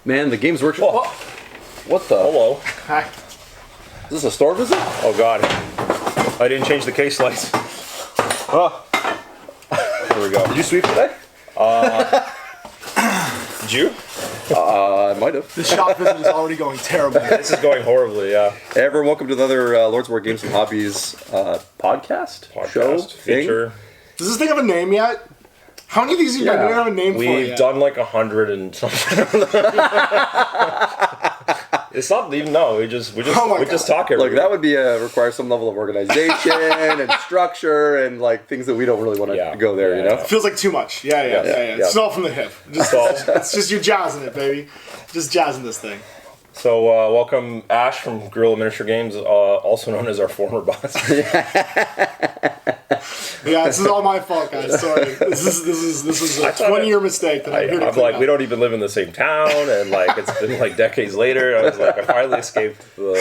Man, the Games Workshop. Whoa. What the? Hello. Hi. Is this a store visit? Oh God. I didn't change the case lights. Oh. There we go. Did you sweep today? Did you? I might have. The shop visit is already going terribly. This is going horribly, yeah. Hey, everyone, welcome to another Lords of War Games and Hobbies podcast, show, feature. Does this thing have a name yet? How many of these have you done? We don't have a name for it We've yet. done like 100 and something. It's not even we just talk every Look, that would be require some level of organization and structure and like things that we don't really want to go there, you know? It feels like too much. Yeah. It's all from the hip. It's just you jazzing it, baby. Just jazzing this thing. So welcome Ash from Guerrilla Miniature Games, also known as our former boss. Yeah, this is all my fault, guys. Sorry. This is a 20-year mistake that I'm here to clean up. We don't even live in the same town, and like it's been like decades later. I was like, I finally escaped the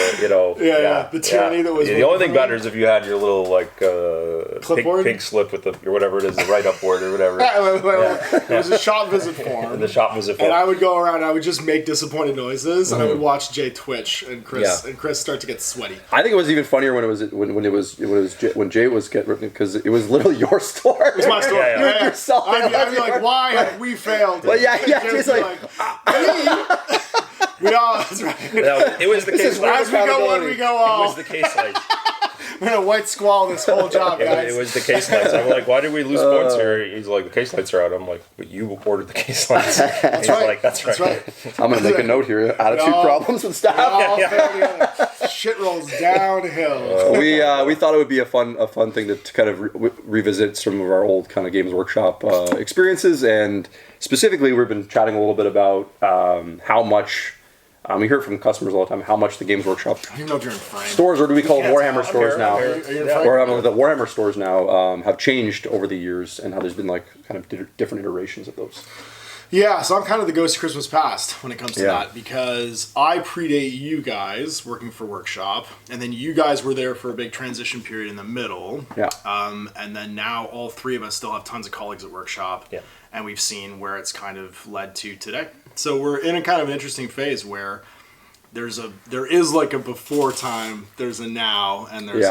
the tyranny that was. The only thing better is if you had your little like pink slip with or whatever it is, the write-up board or whatever. It was a shop visit form. And the shop visit form. And I would go around and I would just make disappointed noises, and I would watch Jay twitch and Chris start to get sweaty. I think it was even funnier when Jay was getting ripped because it was literally your store. It was my store. Yourself. I'd be like, why have we failed? Well, Jay's like, we all. That's right. No, it was the case. As we go on, we go all. It was the case lights. We're gonna white squall this whole job, guys. It was the case lights. I'm like, why did we lose points here? He's like, the case lights are out. I'm like, but you ordered the case lights. He's like, that's right. I'm gonna make a note here. Attitude problems with staff. Shit rolls downhill. We thought it would be a fun thing to kind of revisit some of our old kind of Games Workshop experiences, and specifically, we've been chatting a little bit about how much. We hear from customers all the time how much the Games Workshop stores, or do we call them Warhammer stores now? Or the Warhammer stores now have changed over the years, and how there's been like kind of different iterations of those. Yeah, so I'm kind of the ghost of Christmas past when it comes to that, because I predate you guys working for Workshop, and then you guys were there for a big transition period in the middle. Yeah. And then now all three of us still have tons of colleagues at Workshop, and we've seen where it's kind of led to today. So we're in a kind of an interesting phase where there is like a before time, there's a now, and there's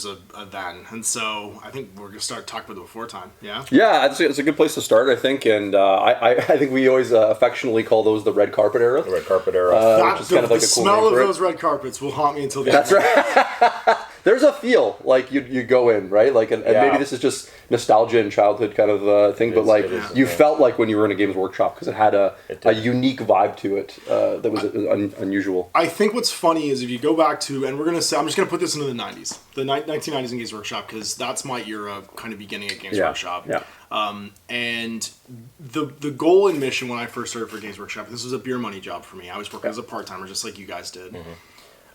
a then. And so I think we're gonna start talking about the before time. Yeah. Yeah, it's a good place to start, I think, and I think we always affectionately call those the red carpet era. The red carpet era, which is kind of like a cool smell name of for those red carpets will haunt me until the end. That's right. There's a feel like you go in, right? Like, and maybe this is just nostalgia and childhood kind of thing, but like you felt like when you were in a Games Workshop because it had a unique vibe to it that was unusual. I think what's funny is if you go back to, and I'm just going to put this into the 90s, the 1990s in Games Workshop, because that's my era kind of beginning at Games Workshop. Yeah. And the goal and mission when I first started for Games Workshop, this was a beer money job for me. I was working as a part-timer just like you guys did. Mm-hmm.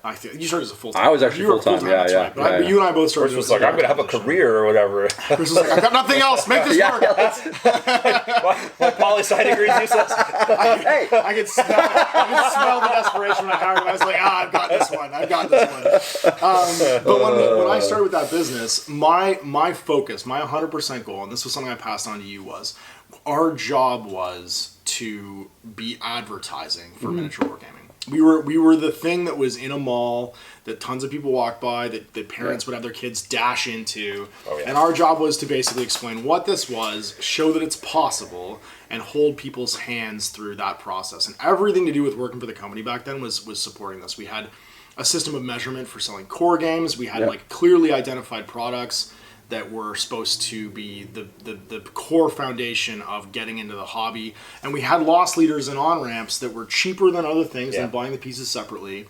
I think you started as a full-time. I was actually full-time, yeah. But you and I both started. Chris was like, I'm going to have a career or whatever. Chris was like, I've got nothing else. Make this work. My poli-sci degree is useless. I could smell the desperation when I hired him. I was like, I've got this one. But when I started with that business, my focus, my 100% goal, and this was something I passed on to you, was our job was to be advertising for miniature wargaming. We were the thing that was in a mall that tons of people walked by, that parents would have their kids dash into. Oh, yeah. And our job was to basically explain what this was, show that it's possible, and hold people's hands through that process. And everything to do with working for the company back then was supporting this. We had a system of measurement for selling core games. We had like clearly identified products that were supposed to be the core foundation of getting into the hobby. And we had loss leaders and on-ramps that were cheaper than other things than buying the pieces separately.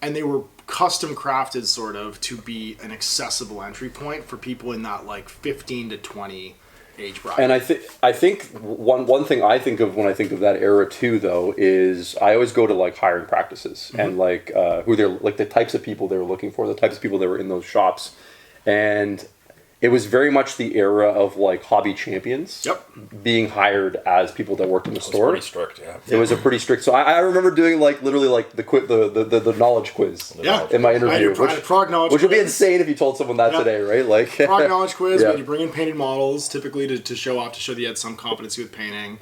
And they were custom crafted sort of to be an accessible entry point for people in that like 15 to 20 age bracket. And I think one thing I think of when I think of that era too, though, is I always go to like hiring practices and like who they're like the types of people they were looking for, the types of people that were in those shops. And it was very much the era of like hobby champions being hired as people that worked in the store. Pretty strict, It was a pretty strict. So I remember doing like literally like the knowledge quiz in my interview, which would be insane if you told someone that today, right? Like prog knowledge quiz, when you bring in painted models, typically to show off, to show that you had some competency with painting.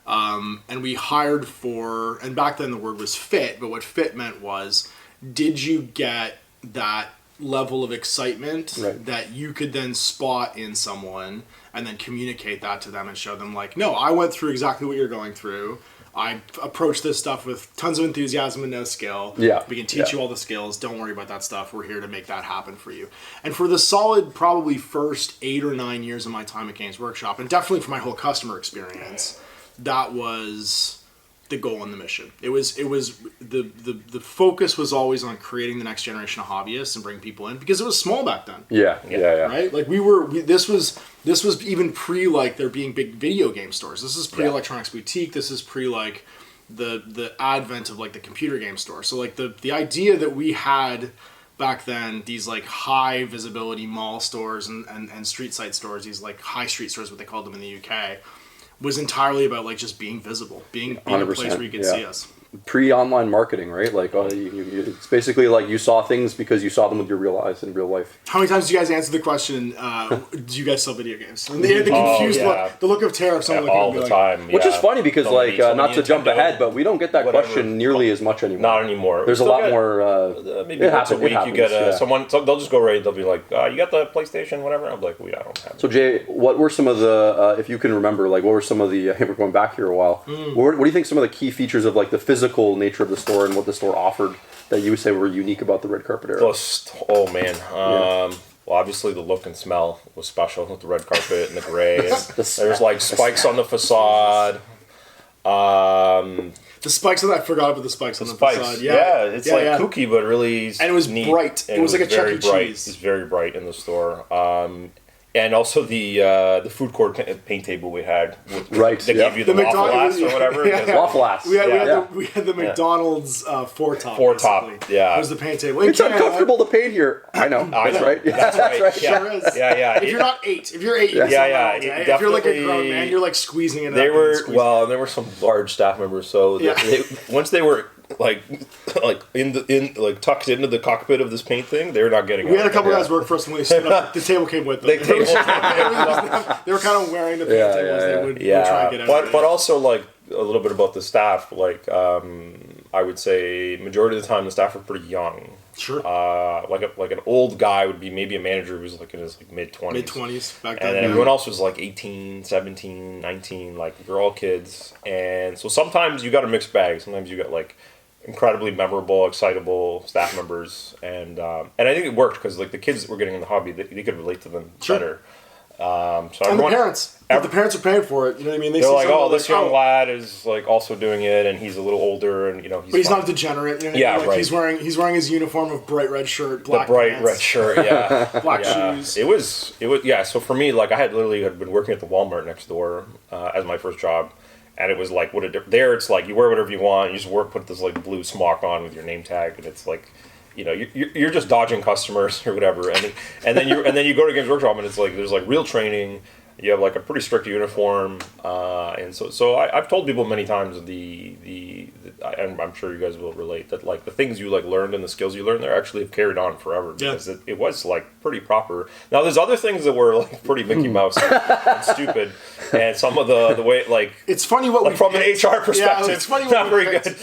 and we hired for, and back then the word was fit, but what fit meant was, did you get that level of excitement that you could then spot in someone and then communicate that to them and show them like, no, I went through exactly what you're going through. I approach this stuff with tons of enthusiasm and no skill. Yeah. We can teach you all the skills. Don't worry about that stuff. We're here to make that happen for you. And for the solid probably first 8 or 9 years of my time at Games Workshop, and definitely for my whole customer experience, that was the goal and the mission. It was the focus was always on creating the next generation of hobbyists and bring people in, because it was small back then. Yeah. Right? Like this was even pre like there being big video game stores. This is pre Electronics Boutique. This is pre like the advent of like the computer game store. So like the idea that we had back then, these like high visibility mall stores and street side stores, these like high street stores, what they called them in the UK, was entirely about like just being visible, being a place where you could see us. Pre-online marketing, right? Like it's basically like you saw things because you saw them with your real eyes in real life. How many times do you guys answer the question, do you guys sell video games? And they had the confused look, the look of terror of someone looking all at me the like, time. Which is funny because not to jump Nintendo, ahead, but we don't get that question nearly as much anymore. Not anymore. There's a lot more. Maybe once a week you get someone. So they'll just go right. They'll be like, "You got the PlayStation, whatever." I'm like, "I don't have it." So Jay, what were some of the, if you can remember, like what were some of the? I think we're going back here a while. What do you think some of the key features of like the physical nature of the store and what the store offered that you would say were unique about the red carpet era? Oh man. Well, obviously the look and smell was special with the red carpet and the gray. There's like spikes on the facade. The spikes I forgot about the spikes on the facade. Yeah, it's kooky, but really and it was neat. bright. And it was like a Chuck E. bright. Cheese. It's very bright in the store. And also the food court paint table we had. Right. They gave you the waffle ass or whatever. Waffle ass. We had the McDonald's four top. Yeah. It was the paint table. It's uncomfortable to paint here. I know. That's right. That's right. Sure is. Yeah. If you're not 8, if you're 8, you if you're like a grown man, you're like squeezing it. There were some large staff members. So once they were like tucked into the cockpit of this paint thing, they were not getting. We had a couple guys work for us when they stood up. The table came with them. They were kind of wearing the paint tables. They would try and get out. But also like a little bit about the staff. Like I would say, majority of the time the staff were pretty young. Sure. Like an old guy would be maybe a manager who was like in his mid-20s. Mid-20s back then. And then everyone else was like 18, 17, 19. Like you're all kids. And so sometimes you got a mixed bag. Sometimes you got like incredibly memorable, excitable staff members, and I think it worked because like the kids that were getting in the hobby, they could relate to them better. So and the parents, if the parents are paying for it, you know what I mean? They're like, "Oh, this young lad is like also doing it, and he's a little older, and but he's not a degenerate." You know what I mean? Like, he's wearing his uniform of bright red shirt, black pants, red shirt, black shoes. It was So for me, like I had been working at the Walmart next door as my first job. And it was like, there it's like, you wear whatever you want, you just put this like blue smock on with your name tag, and it's like, you're just dodging customers or whatever, and then you go to Games Workshop, and it's like, there's like real training, you have like a pretty strict uniform, and so I've told people many times and I'm sure you guys will relate, that like the things you like learned and the skills you learned there actually have carried on forever, because it was like pretty proper. Now there's other things that were like pretty Mickey Mouse and stupid, and some of the way like it's funny what like, from an HR perspective, it's funny not very good.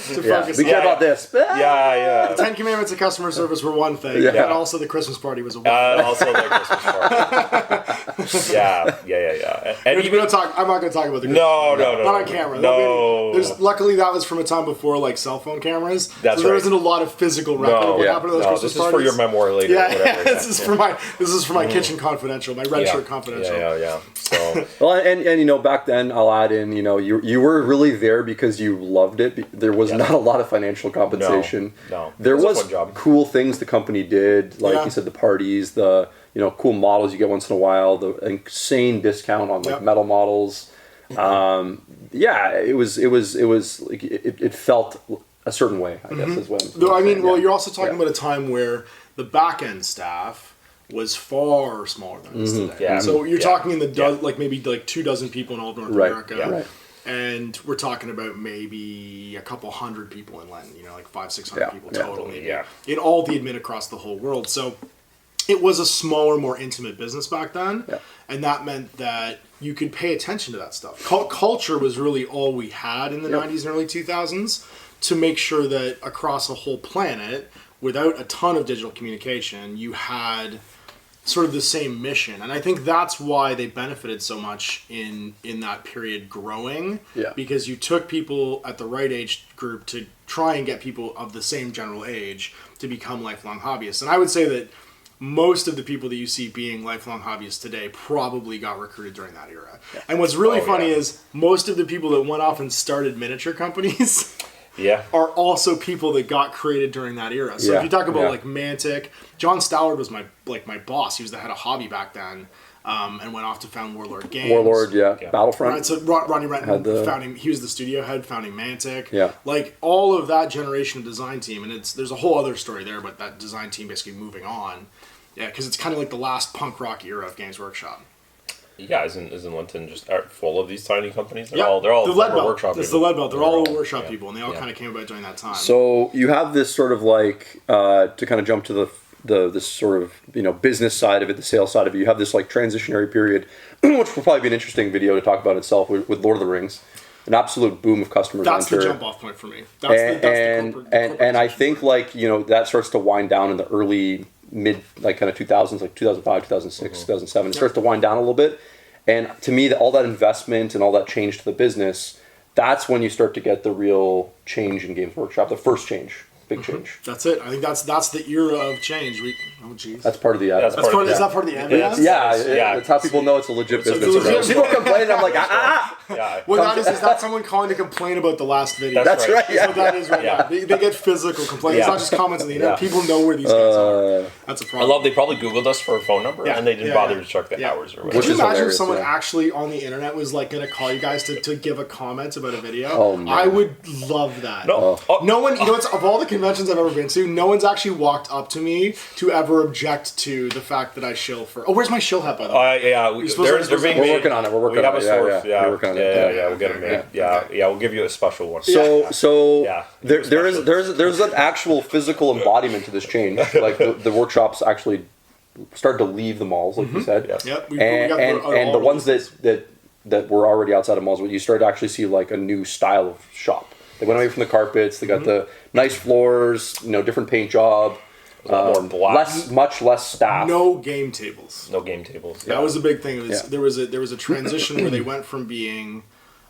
We care about this. The 10 Commandments of customer service were one thing, and also the Christmas party was a one. And also the Christmas party. Yeah. And I'm not going to talk about the Christmas party. No. Not on camera. No. Luckily, that was from a time before like cell phone cameras. That's so there isn't a lot of physical record of what happened to those Christmas parties. This is for your memoir later. This is for my kitchen confidential, my red shirt confidential. Yeah. So. Well, and back then I'll add in, you were really there because you loved it. There was not a lot of financial compensation. No. There was cool things the company did, like you said, the parties, the cool models you get once in a while, the insane discount on like metal models. It was like it felt a certain way, I guess is what I'm saying. You're also talking about a time where the back end staff was far smaller than it is today. Yeah. So you're talking in the like maybe like 2 dozen people in all of North America. Yeah. Right. And we're talking about maybe a couple hundred people in London, like 500-600 people total, maybe. In all the admin across the whole world. So it was a smaller, more intimate business back then. Yeah. and that meant that you could pay attention to that stuff. Culture was really all we had in the 90s and early 2000s to make sure that across a whole planet, without a ton of digital communication, you had sort of the same mission. And I think that's why they benefited so much in that period growing. Yeah. Because you took people at the right age group to try and get people of the same general age to become lifelong hobbyists. And I would say that most of the people that you see being lifelong hobbyists today probably got recruited during that era. Yeah. And what's really funny is most of the people that went off and started miniature companies are also people that got created during that era. So if you talk about like Mantic, John Stallard was my boss. He was the head of hobby back then, and went off to found Warlord Games. Battlefront. Right, so Ronnie Renton he was the studio head, founding Mantic. Yeah. Like all of that generation of design team, and there's a whole other story there, but that design team basically moving on. Yeah, because it's kind of like the last punk rock era of Games Workshop. Yeah, isn't Linton just full of these tiny companies? They're Yeah, all the lead belt. workshop people. It's the lead belt. They're all workshop people, and they all kind of came about during that time. So you have this sort of like to kind of jump to the sort of business side of it, the sales side of it. You have this like transitionary period, which will probably be an interesting video to talk about itself with Lord of the Rings. An absolute boom of customers. That's the jump off point for me. That's the corporate and I think like that starts to wind down in the early mid like kind of 2000s, like 2005, 2006, 2007. It starts to wind down a little bit. And to me, all that investment and all that change to the business, that's when you start to get the real change in Games Workshop, the first change. Big change. That's it. I think that's the era of change. That's part of the Is that part of the end? Yeah, that's how people know it's a legit business. People complain, I'm like, Yeah. Well, is that someone calling to complain about the last video? That's right. So that is right. Yeah. They get physical complaints. It's not just comments on the internet. People know where these guys are. That's a problem. I love they probably Googled us for a phone number and they didn't bother to check the hours or whatever. Could you imagine if someone actually on the internet was like going to call you guys to give a comment about a video? Oh, man. I would love that. No one, it's of all the conventions I've ever been to, no one's actually walked up to me to ever object to the fact that I shill for. Oh, where's my shill hat by the way? We're working on it. We're working on it. We're working on it. Yeah, we'll get it made. Yeah, we'll give you a special one. So there's an actual physical embodiment to this change. Like the workshops actually started to leave the malls, like you said. Yep. And the ones that were already outside of malls, you started to actually see like a new style of shop. They went away from the carpets. They got the nice floors, different paint job. Much less staff. No game tables. That was a big thing. There was a transition where they went from being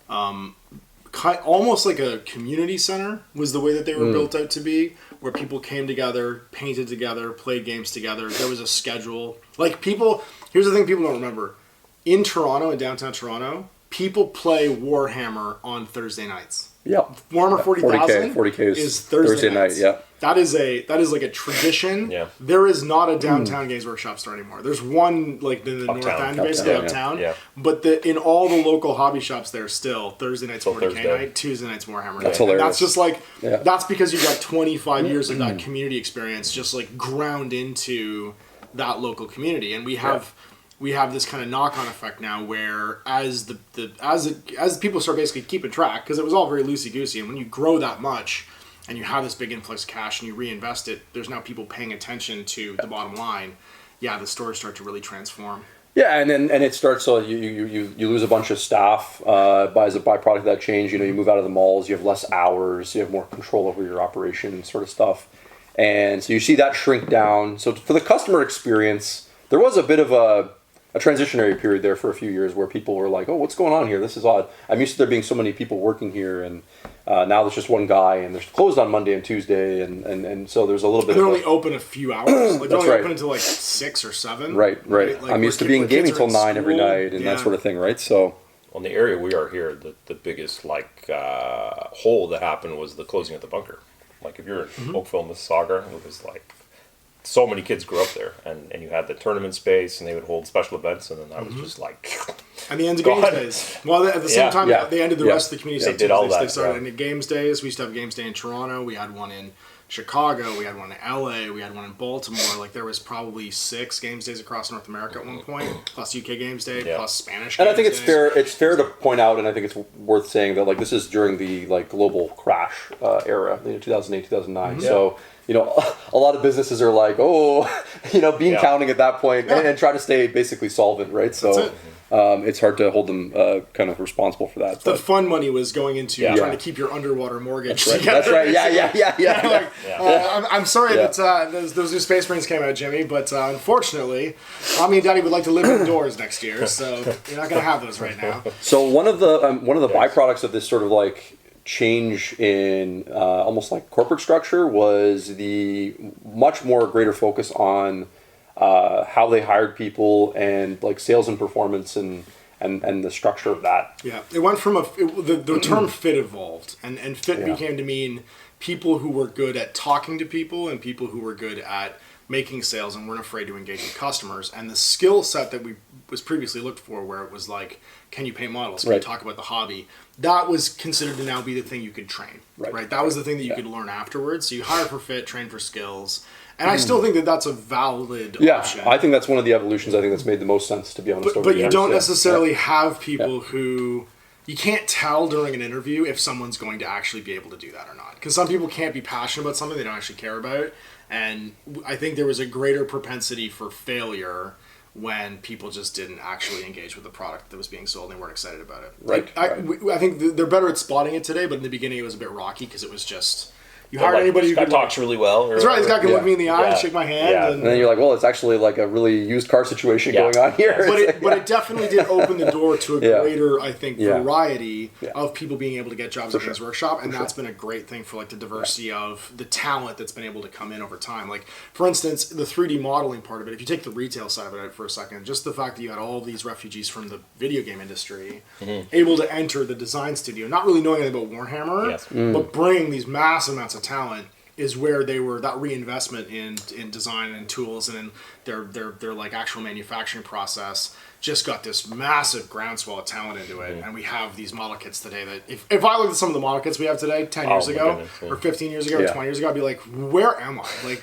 almost like a community center was the way that they were built out to be, where people came together, painted together, played games together. There was a schedule. Like here's the thing people don't remember. In Toronto, in downtown Toronto, people play Warhammer on Thursday nights. Yep. Warhammer 40,000 40K is Thursday night. Yeah. That is like a tradition. Yeah. There is not a downtown Games Workshop store anymore. There's one like in the north end, basically uptown. Yeah. But in all the local hobby shops, there's still Thursday night's 40K night, Tuesday night's Warhammer. That's hilarious. And that's just like that's because you've got 25 years of that community experience just like ground into that local community, and we have this kind of knock-on effect now, where as people start basically keeping track, because it was all very loosey-goosey, and when you grow that much, and you have this big influx of cash, and you reinvest it, there's now people paying attention to the bottom line. Yeah, the stores start to really transform. Yeah, and it starts. So you lose a bunch of staff as a byproduct of that change. You move out of the malls. You have less hours. You have more control over your operation, sort of stuff. And so you see that shrink down. So for the customer experience, there was a bit of a transitionary period there for a few years where people were like, oh, what's going on here? This is odd. I'm used to there being so many people working here, and now there's just one guy, and they're closed on Monday and Tuesday, and so there's a little bit they're only open a few hours. Like they're only right. open until like 6 or 7. Right. Like I'm used to being gaming till 9 every night and that sort of thing, right? So on the area we are here, the biggest hole that happened was the closing of the bunker. Like if you're in Oakville, Mississauga, it was like so many kids grew up there, and you had the tournament space, and they would hold special events, and then that was just like. And the end of Games Days. Well, at the same time, they ended the rest of the community stuff. They did all that. They started in Games Days. We used to have Games Day in Toronto. We had one in Chicago, we had one in LA, we had one in Baltimore. Like there was probably 6 games days across North America at one point, plus UK Games Day, plus Spanish. And Games I think it's Day. fair. It's fair to point out, and I think it's worth saying that like this is during the like global crash era, 2008, 2009. So a lot of businesses are like, bean counting at that point and try to stay basically solvent, right? So it's hard to hold them kind of responsible for that. The fun money was going into trying to keep your underwater mortgage. That's right. Yeah. I'm sorry that those new Space Marines came out, Jimmy, but unfortunately, Mommy and Daddy would like to live indoors next year, so you're not going to have those right now. So one of the byproducts of this sort of like change in almost like corporate structure was the much more greater focus on how they hired people and like sales and performance and the structure of that. Yeah, it went from the term fit evolved, and fit became to mean people who were good at talking to people and people who were good at making sales and weren't afraid to engage with customers. And the skill set that we was previously looked for, where it was like, can you paint models? Can you talk about the hobby? That was considered to now be the thing you could train. Right? That was the thing that you could learn afterwards. So you hire for fit, train for skills. And I still think that that's a valid option. I think that's one of the evolutions. I think that's made the most sense, to be honest. But you don't necessarily have people who... You can't tell during an interview if someone's going to actually be able to do that or not. Because some people can't be passionate about something they don't actually care about. And I think there was a greater propensity for failure when people just didn't actually engage with the product that was being sold and they weren't excited about it. Right. I think they're better at spotting it today, but in the beginning it was a bit rocky because it was just... You hired anybody who could talks really well. That's right. This guy can look me in the eye and shake my hand. Yeah. And then you're like, well, it's actually like a really used car situation going on here. But it definitely did open the door to a greater, I think, variety of people being able to get jobs at Games Workshop, and that's been a great thing for like the diversity of the talent that's been able to come in over time. Like, for instance, the 3D modeling part of it. If you take the retail side of it out for a second, just the fact that you had all of these refugees from the video game industry able to enter the design studio, not really knowing anything about Warhammer, but bring these massive amounts of talent, is where they were, that reinvestment in design and tools and in their like actual manufacturing process just got this massive groundswell of talent into it. And we have these model kits today that if I look at some of the model kits we have today 10 years ago or 15 years ago or 20 years ago, I'd be like, where am I? Like,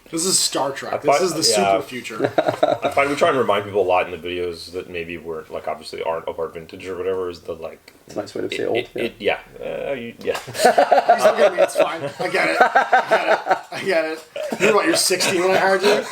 this is Star Trek. This is the super future. I find we try and remind people a lot in the videos that maybe we're like obviously aren't of our vintage or whatever, is the like. It's a nice way to say old. You still get me. It's fine. I get it. You're what? You're 16 when I hired you.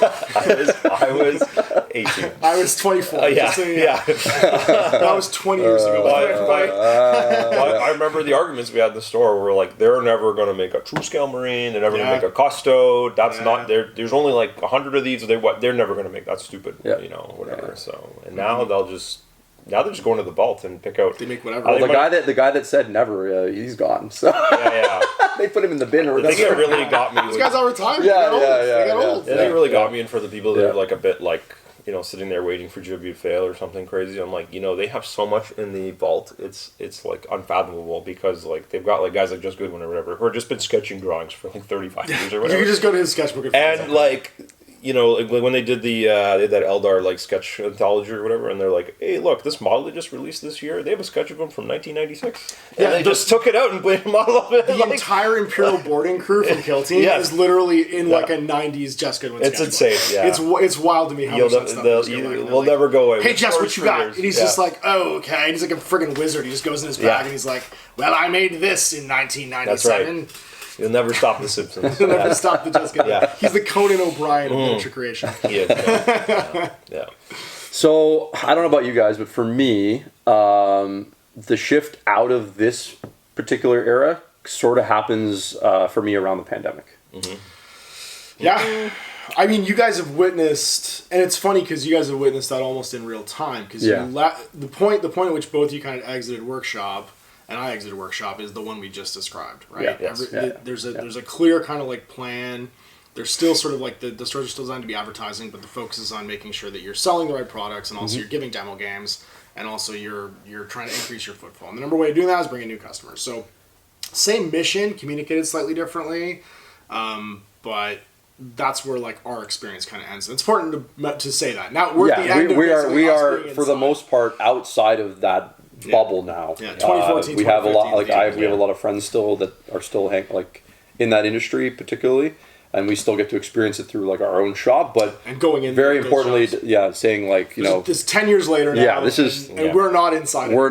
I was 18. I was 24. That was 20 years ago. I remember the arguments we had in the store were like, they're never going to make a true scale Marine. They're never going to make a Custo. That's not there. There's only like 100 of these. They're never going to make. That's stupid. Whatever. Yeah. So and now they're just going to the vault and pick out. They make whatever. Well, the guy that said never, he's gone. So they put him in the bin. Or the thing that really got me. These guys all retired. They got old. The thing that really got me, and for the people that are like a bit like, sitting there waiting for Jibby to fail or something crazy, I'm like, they have so much in the vault. It's like unfathomable because like they've got like guys like Just Goodwin or whatever who have just been sketching drawings for like 35 years or whatever. You can just go to his sketchbook and like. Like when they did they had that Eldar like sketch anthology or whatever, and they're like, "Hey, look, this model they just released this year. They have a sketch of him from 1996." And they just took it out and played a model of it. The entire Imperial boarding crew from Kill Team is literally in like a '90s Jess Goodwin sketchbook. It's insane. Yeah, it's wild to me how much that stuff will never go away. Hey, Jess, what you got? And he's just like, "Oh, okay." And he's like a friggin' wizard. He just goes in his bag and he's like, "Well, I made this in 1997." That's right. You'll never stop the Simpsons. You'll never stop the Jessica. Yeah. He's the Conan O'Brien of miniature creation. He is. Yeah. So I don't know about you guys, but for me, the shift out of this particular era sort of happens for me around the pandemic. Mm-hmm. Yeah. I mean, you guys have witnessed, and it's funny because you guys have witnessed that almost in real time. Because the point at which both you kind of exited Workshop. And I exited Workshop is the one we just described, right? There's a clear kind of like plan. There's still sort of like the stores are still designed to be advertising, but the focus is on making sure that you're selling the right products and also you're giving demo games and also you're trying to increase your footfall. And the number one way of doing that is bringing new customers. So same mission, communicated slightly differently, but that's where like our experience kind of ends. It's important to say that. Now we're at the end of this. We are for the most part outside of that bubble now. Yeah, 2014. We have a lot. We have a lot of friends still that are still in that industry particularly, and we still get to experience it through like our own shop. But and going in very importantly, saying like this 10 years later now. Yeah, this is and we're not inside. We're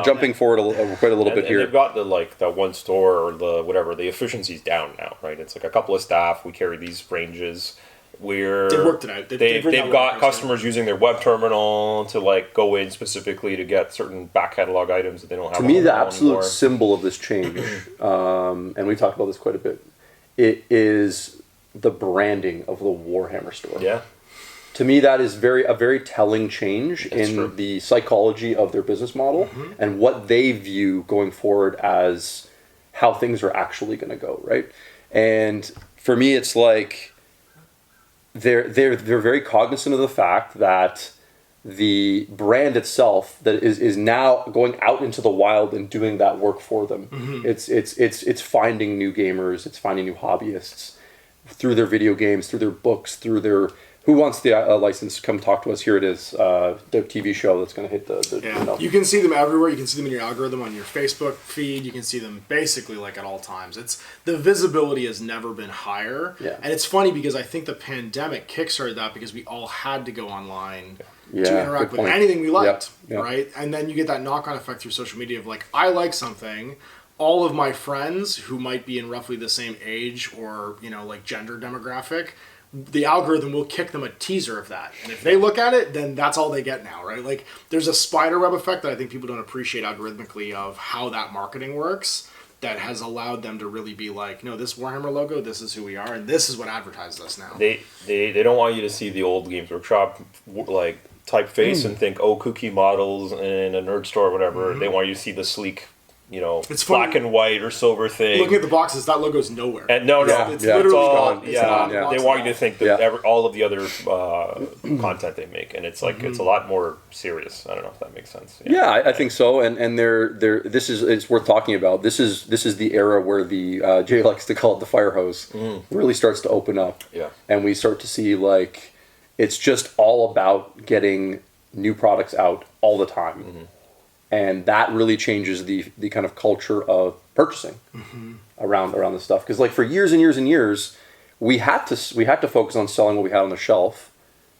jumping forward quite a little bit here. They've got the one store or the whatever. The efficiency's down now, right? It's like a couple of staff. We carry these ranges. They've worked it out. They've got customers using their web terminal to like go in specifically to get certain back catalog items that they don't have. To me, the absolute symbol of this change, and we talked about this quite a bit, it is the branding of the Warhammer store. Yeah. To me, that is a very telling change in the psychology of their business model and what they view going forward as how things are actually going to go, right? And for me, it's like they're very cognizant of the fact that the brand itself that is now going out into the wild and doing that work for them. It's finding new gamers, it's finding new hobbyists through their video games, through their books, through their who wants the license, come talk to us. Here it is, the TV show that's going to hit the You can see them everywhere. You can see them in your algorithm on your Facebook feed. You can see them basically like at all times. It's the visibility has never been higher. Yeah. And it's funny because I think the pandemic kickstarted that because we all had to go online to interact with anything we liked, right? And then you get that knock-on effect through social media of like, I like something. All of my friends who might be in roughly the same age or, like gender demographic, the algorithm will kick them a teaser of that. And if they look at it, then that's all they get now, right? Like there's a spider web effect that I think people don't appreciate algorithmically of how that marketing works that has allowed them to really be like, no, this Warhammer logo, this is who we are, and this is what advertises us now. They don't want you to see the old Games Workshop like typeface and think, kooky models in a nerd store or whatever. They want you to see the sleek, it's black and white or silver thing. Looking at the boxes, that logo's nowhere. And it's literally gone. gone. They want you to think that all of the other content they make, and it's like it's a lot more serious. I don't know if that makes sense. I think so. And they're it's worth talking about. This is the era where the Jay likes to call it the fire hose really starts to open up. Yeah, and we start to see like it's just all about getting new products out all the time. And that really changes the kind of culture of purchasing around this stuff. Because like for years and years and years, we had to focus on selling what we had on the shelf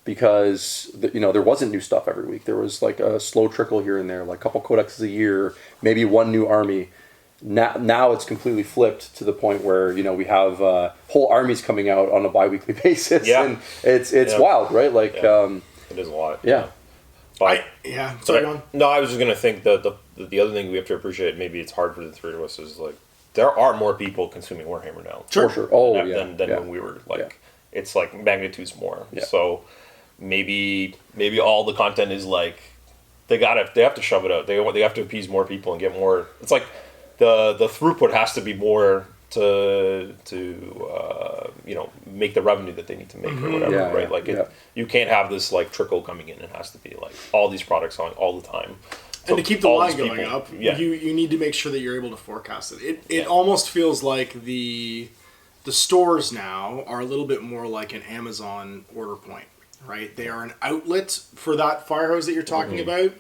because there wasn't new stuff every week. There was like a slow trickle here and there, like a couple codexes a year, maybe one new army. Now it's completely flipped to the point where we have whole armies coming out on a bi-weekly basis, and it's wild, right? Like it is a lot. But sorry, on. No, I was just gonna think the other thing we have to appreciate. Maybe it's hard for the three of us is like there are more people consuming Warhammer now. Sure. Than when we were like it's like magnitudes more. Yeah. So maybe all the content is like they have to shove it out. They have to appease more people and get more. It's like the throughput has to be more to make the revenue that they need to make or whatever, right? Like you can't have this like trickle coming in. It has to be like all these products on all the time. And to keep the line going up, you need to make sure that you're able to forecast it. It almost feels like the stores now are a little bit more like an Amazon order point, right? They are an outlet for that fire hose that you're talking about.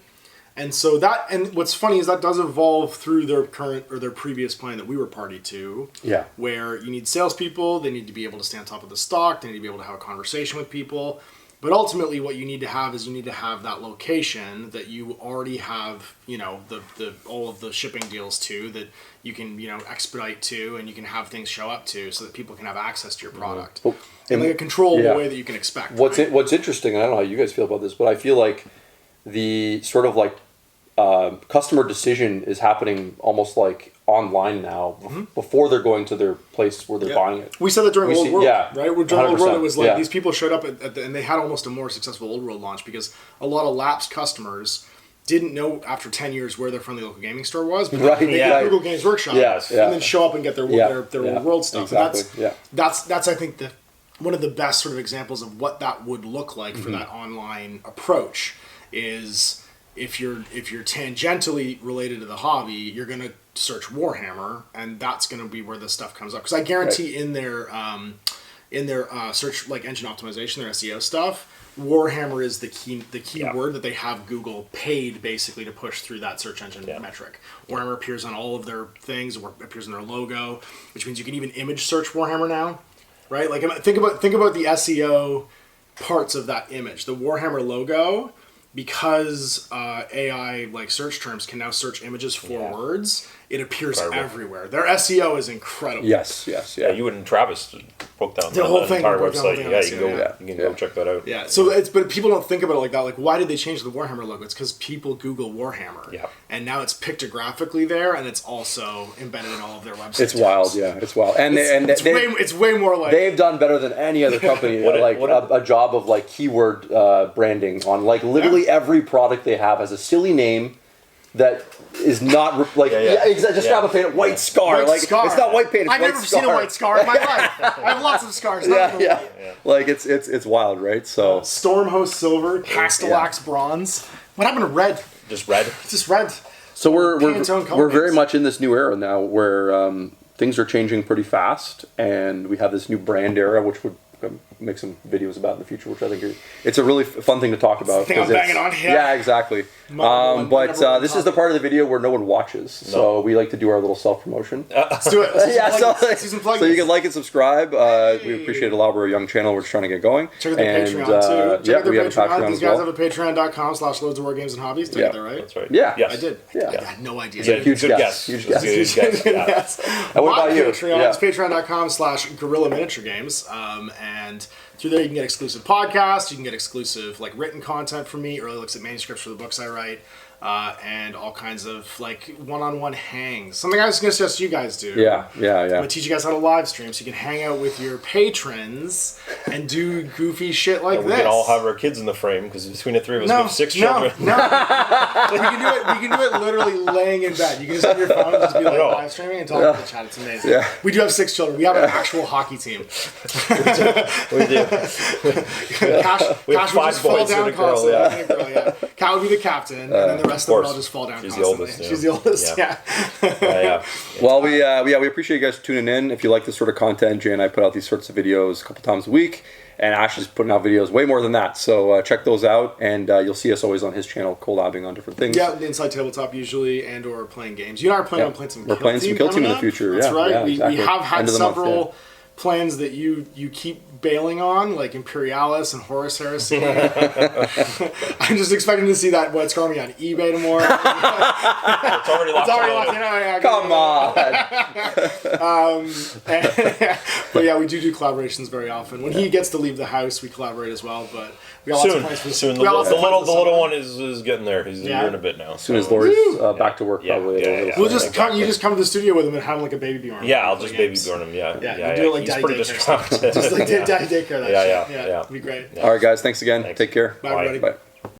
And so and what's funny is that does evolve through their current or their previous plan that we were party to. Yeah. Where you need salespeople, they need to be able to stay on top of the stock, they need to be able to have a conversation with people. But ultimately what you need to have is that location that you already have, the all of the shipping deals to that you can, expedite to and you can have things show up to so that people can have access to your product. In like a controllable way that you can expect. What's interesting, and I don't know how you guys feel about this, but I feel like the sort of like customer decision is happening almost like online now before they're going to their place where they're buying it. We said that during Old World, right? During Old World, it was like these people showed up and they had almost a more successful Old World launch because a lot of lapsed customers didn't know after 10 years where their friendly local gaming store was, but they could Google Games Workshop and then show up and get their Old World stuff. Exactly. That's I think one of the best sort of examples of what that would look like for that online approach is if you're tangentially related to the hobby, you're going to search Warhammer, and that's going to be where the stuff comes up. Because I guarantee in their in their search like engine optimization, their SEO stuff, Warhammer is the key word that they have Google paid basically to push through that search engine metric. Warhammer appears on all of their things, or appears in their logo, which means you can even image search Warhammer now, right? Like think about the SEO parts of that image. The Warhammer logo, because AI like search terms can now search images for words, it appears everywhere. Their SEO is incredible. Yes. Yeah, you and Travis broke down the whole thing, entire broke down website. the thing Yeah, on you can go. You can go check that out. Yeah, so but people don't think about it like that. Like, why did they change the Warhammer logo? It's because people Google Warhammer. Yeah. And now it's pictographically there, and it's also embedded in all of their websites. It's wild, yeah. It's wild, and it's way more like they've done better than any other company. A job of like keyword branding on like literally every product they have has a silly name that is not just grab a paint white scar. It's not white paint. It's I've never seen a white scar in my life. I have lots of scars. Like it's wild, right? So Stormhost silver, Castellax bronze. What happened to red? Just red. Just red. So we're very much in this new era now where things are changing pretty fast, and we have this new brand era, which would make some videos about in the future, which I think it's a really fun thing to talk about. Thing I'm banging on here. Yeah, exactly. But this is the part of the video where no one watches, so we like to do our little self-promotion. Let's do it. So you can like and subscribe. We appreciate it a lot. We're a young channel. We're just trying to get going. Check out their Patreon too. We have a Patreon These guys have a patreon.com/lordsofwargames and hobbies. Did I get that right? That's right. Yeah. Yes. I did. Yeah. I had no idea. Huge guess. Huge guess. And what about you? Patreon. It's patreon.com/Gorilla Miniature Games. And through there you can get exclusive podcasts, you can get exclusive like written content from me, early looks at manuscripts for the books I write, and all kinds of like one-on-one hangs. Something I was going to suggest you guys do. Yeah. I'm going to teach you guys how to live stream so you can hang out with your patrons and do goofy shit like this. We can all have our kids in the frame because between the three of us we have 6 children. No. We can do it literally laying in bed. You can just have your phone and just be like live streaming and talking to the chat. It's amazing. Yeah. We do have 6 children. We have an actual hockey team. We do. We have 5 boys and a girl. Yeah. Kat would be the captain, and then the rest of them all just fall down constantly. She's the oldest. Yeah. Well, we appreciate you guys tuning in. If you like this sort of content, Jay and I put out these sorts of videos a couple times a week, and Ash is putting out videos way more than that. So check those out, and you'll see us always on his channel collabing on different things. Yeah, inside tabletop usually, and or playing games. You and I are planning on playing some. We're playing some Kill Team in the future. That's right. Yeah, exactly. We have had several plans that you keep bailing on, like Imperialis and Horus Heresy. I'm just expecting to see that White Scarmy on eBay tomorrow. It's already locked in. Come on. But yeah, we do collaborations very often. When he gets to leave the house, we collaborate as well. But we got lots of plans for soon. The little one is getting there. He's a year and a bit now. As soon as Lori's back to work, probably. We'll just you just come to the studio with him and have him like a baby Bjorn. Yeah, I'll just baby Bjorn him. Yeah. You do it like daddy daycare. Just like daddy daycare. Yeah, it'd be great. All right, guys. Thanks again. Take care. Bye, everybody. Bye.